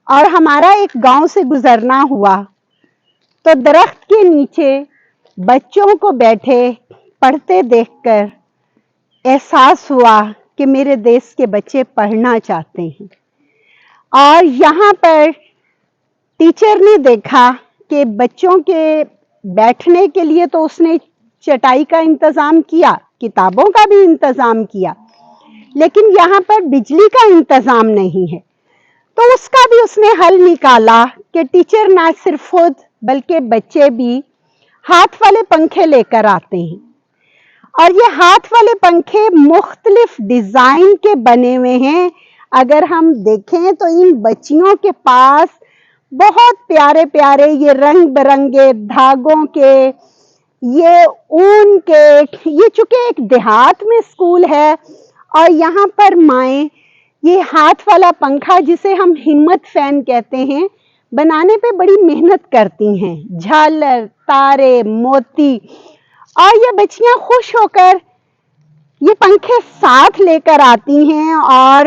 اور ہمارا ایک گاؤں سے گزرنا ہوا تو درخت کے نیچے بچوں کو بیٹھے پڑھتے دیکھ کر احساس ہوا کہ میرے دیش کے بچے پڑھنا چاہتے ہیں. اور یہاں پر ٹیچر نے دیکھا کہ بچوں کے بیٹھنے کے لیے تو اس نے چٹائی کا انتظام کیا, کتابوں کا بھی انتظام کیا, لیکن یہاں پر بجلی کا انتظام نہیں ہے. تو اس کا بھی اس نے حل نکالا کہ ٹیچر نہ صرف خود بلکہ بچے بھی ہاتھ والے پنکھے لے کر آتے ہیں. اور یہ ہاتھ والے پنکھے مختلف ڈیزائن کے بنے ہوئے ہیں. اگر ہم دیکھیں تو ان بچیوں کے پاس بہت پیارے پیارے یہ رنگ برنگے دھاگوں کے, یہ اون کے, یہ چونکہ ایک دیہات میں اسکول ہے اور یہاں پر مائیں یہ ہاتھ والا پنکھا جسے ہم ہمت فین کہتے ہیں بنانے پہ بڑی محنت کرتی ہیں. جھالر, تارے, موتی, اور یہ بچیاں خوش ہو کر یہ پنکھے ساتھ لے کر آتی ہیں اور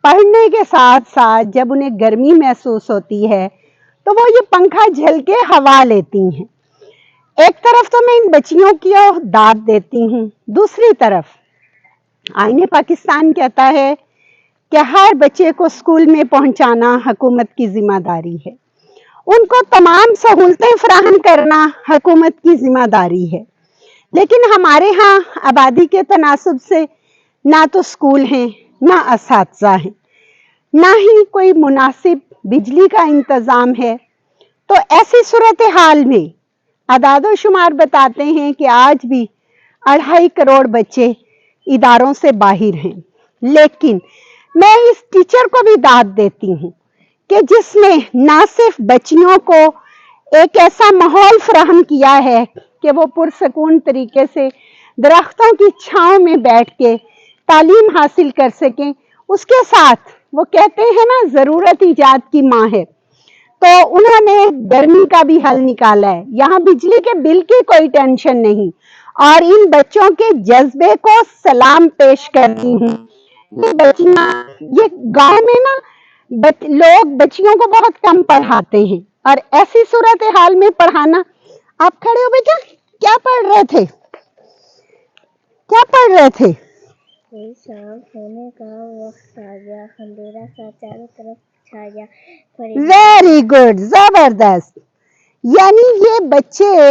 پڑھنے کے ساتھ ساتھ جب انہیں گرمی محسوس ہوتی ہے تو وہ یہ پنکھا جھل کے ہوا لیتی ہیں. ایک طرف تو میں ان بچیوں کی داد دیتی ہوں, دوسری طرف آئین پاکستان کہتا ہے کہ ہر بچے کو اسکول میں پہنچانا حکومت کی ذمہ داری ہے, ان کو تمام سہولتیں فراہم کرنا حکومت کی ذمہ داری ہے. لیکن ہمارے ہاں آبادی کے تناسب سے نہ تو اسکول ہیں, نہ اساتذہ ہیں, نہ ہی کوئی مناسب بجلی کا انتظام ہے. تو ایسی صورتحال میں اعداد و شمار بتاتے ہیں کہ آج بھی 2.5 کروڑ بچے اداروں سے باہر ہیں. لیکن میں اس ٹیچر کو بھی داد دیتی ہوں کہ جس نے نہ صرف بچیوں کو ایک ایسا ماحول فراہم کیا ہے کہ وہ پرسکون طریقے سے درختوں کی چھاؤں میں بیٹھ کے تعلیم حاصل کر سکیں, اس کے ساتھ وہ کہتے ہیں نا ضرورت ایجاد کی ماں ہے, تو انہوں نے گرمی کا بھی حل نکالا ہے. یہاں بجلی کے بل کی کوئی ٹینشن نہیں, اور ان بچوں کے جذبے کو سلام پیش کرتی ہوں. یہ بچیاں, یہ گاؤں میں نا لوگ بچیوں کو بہت کم پڑھاتے ہیں, اور ایسی صورتحال میں پڑھانا. آپ کھڑے ہو بیٹا, کیا پڑھ رہے تھے, کیا پڑھ رہے تھے؟ شام ہونے کا وقت آ گیا, اندھیرا سا چاروں طرف چھا گیا. ویری گڈ, زبردست. یعنی یہ بچے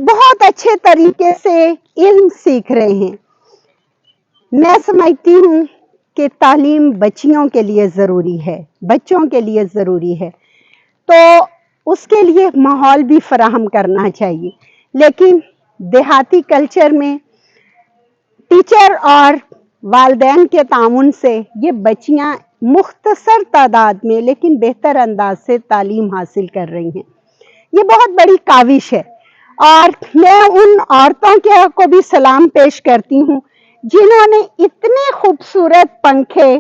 بہت اچھے طریقے سے علم سیکھ رہے ہیں. میں سمجھتی ہوں کہ تعلیم بچیوں کے لیے ضروری ہے, بچوں کے لیے ضروری ہے, تو اس کے لیے ماحول بھی فراہم کرنا چاہیے. لیکن دیہاتی کلچر میں ٹیچر اور والدین کے تعاون سے یہ بچیاں مختصر تعداد میں لیکن بہتر انداز سے تعلیم حاصل کر رہی ہیں. یہ بہت بڑی کاوش ہے, اور میں ان عورتوں کو بھی سلام پیش کرتی ہوں جنہوں نے اتنے خوبصورت پنکھے,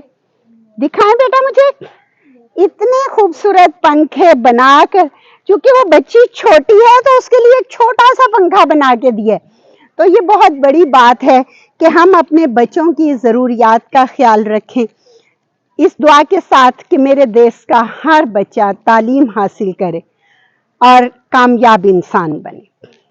دکھائیں بیٹا مجھے, اتنے خوبصورت پنکھے بنا کر, چونکہ وہ بچی چھوٹی ہے تو اس کے لیے ایک چھوٹا سا پنکھا بنا کے دیا. تو یہ بہت بڑی بات ہے کہ ہم اپنے بچوں کی ضروریات کا خیال رکھیں, اس دعا کے ساتھ کہ میرے دیش کا ہر بچہ تعلیم حاصل کرے اور کامیاب انسان بنے.